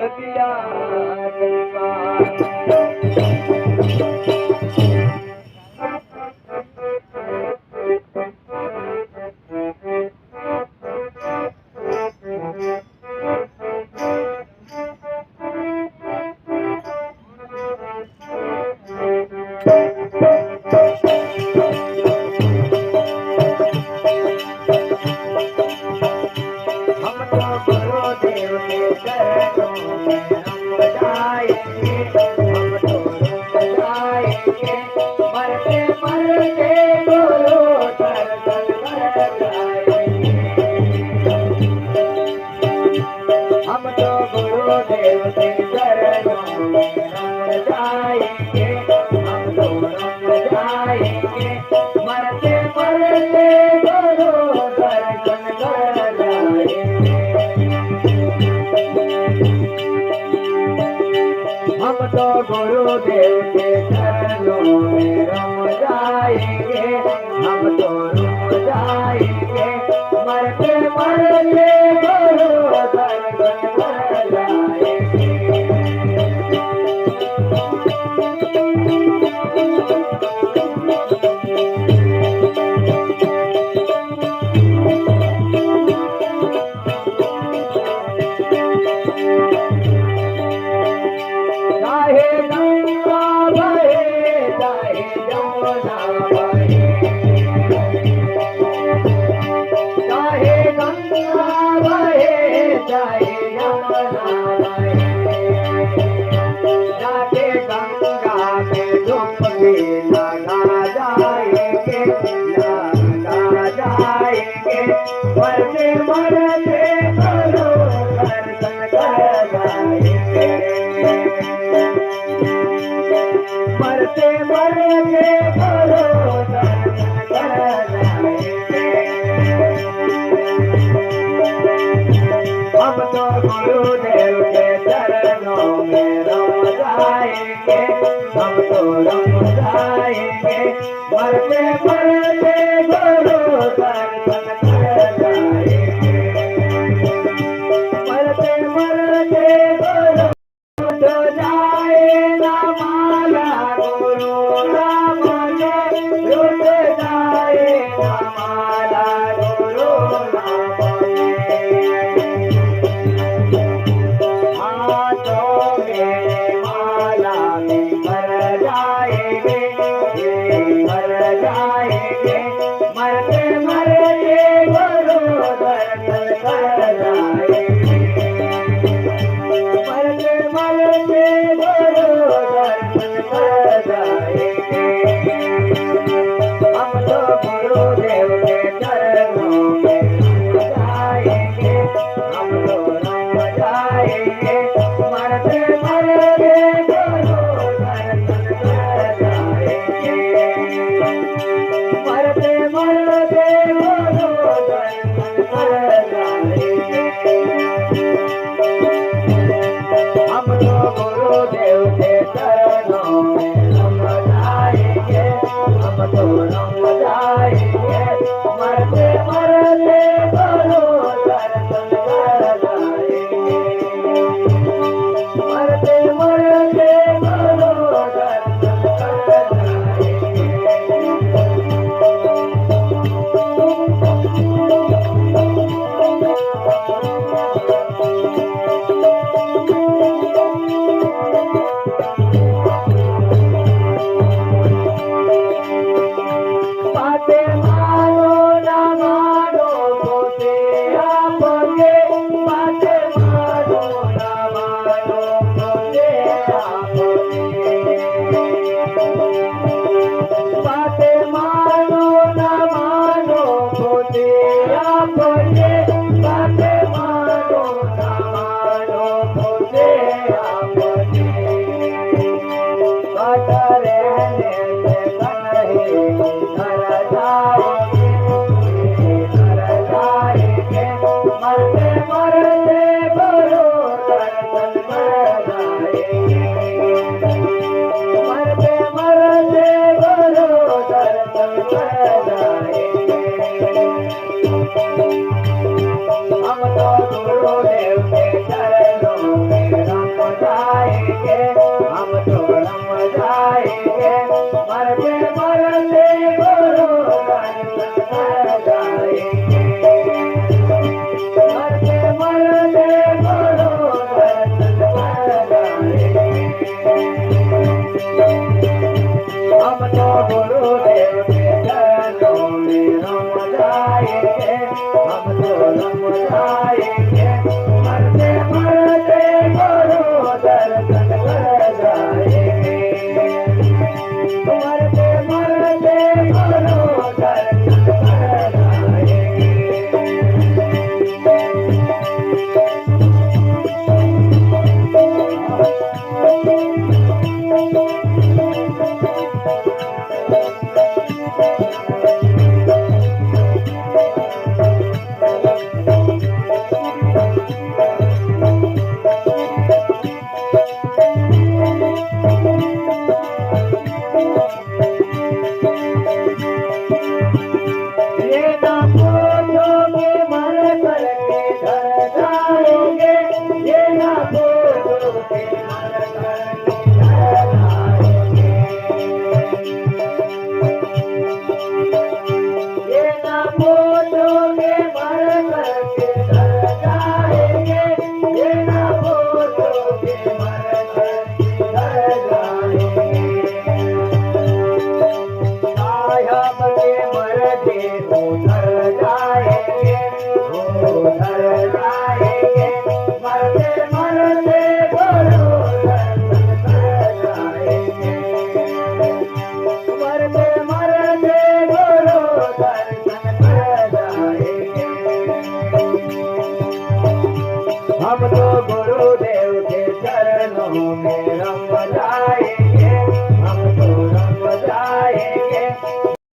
दिया हम तो गुरुदेव के चरणों में रम जाएंगे, हम तो रम जाएंगे, मरते मरते गुरु दर्शन कर जाएंगे। हम तो गुरुदेव के चरणों में रम जाएंगे, हम तो रम जाएंगे, मरते मरते गुरु दर्शन कर जाएंगे। चाहे गंगा बहे, चाहे यमुना बहे, चाहे गंगा बहे, चाहे यमुना बहे, जाके गंगा में डुबकी लगा जाएंगे, लगा जाएंगे, मरते मरते गुरु दर्शन कर जाएंगे। मरते मरते गुरु दर्शन कर जाएंगे। हम तो गुरुदेव के चरणों में रम जाएंगे, हम तो रम जाएंगे, मरते मरते गुरु दर्शन कर जाएंगे। मरते मरते गुरु तो जाए ना माला गुरु राम ने, लुट जाए ना माला गुरु राम ने। हाथों में माला में मर जाएंगे, मर जाएंगे, मरते मरते गुरु दर्शन कर जाएंगे। मरते मरते गुरु दर्शन कर जाएंगे। हम तो गुरुदेव के चरणों में रम जाएंगे, हम तो रम जाएंगे, मरते मरते गुरु दर्शन कर जाएंगे। मरते मरते गुरु दर्शन कर जाएंगे। हम तो गुरुदेव के चरणों में रम जाएंगे, हम तो रम जाएंगे, मरते मरते गुरु दर्शन कर जाएंगे। मरते मरते गुरु दर्शन कर जाएंगे। बातें मानो ना मानो तो तेरा बोले, बातें मानो ना मानो तो तेरा बोले, बातें मानो ना मानो तो तेरा बोले, बातें मानो ना मानो तो तेरा बोले। बट रहने से कहीं कर जाएंगे, कर जाएंगे, मरते मरते गुरु दर्शन कर जाएंगे। मरते मरते गुरु दर्शन कर जाएंगे। हम तो गुरुदेव के चरणों में जाएंगे, हम तो रम जाएंगे, मरते मरते गुरु दर्शन कर जाएंगे, मरते मरते गुरु दर्शन कर जाएंगे। ये ना पूछोगे मर करके घर जाएंगे, ये ना पूछोगे मर करके घर जाएंगे, ये ना पूछोगे मर करके घर जाएंगे, ये ना पूछोगे मर करके घर जाएंगे। साहब के मरते उधर जाएंगे, उधर जाएंगे, मरते मरते गुरु दर्शन कर जाएंगे, मरते मरते गुरु दर्शन कर जाएंगे। हम तो गुरुदेव के चरणों में रम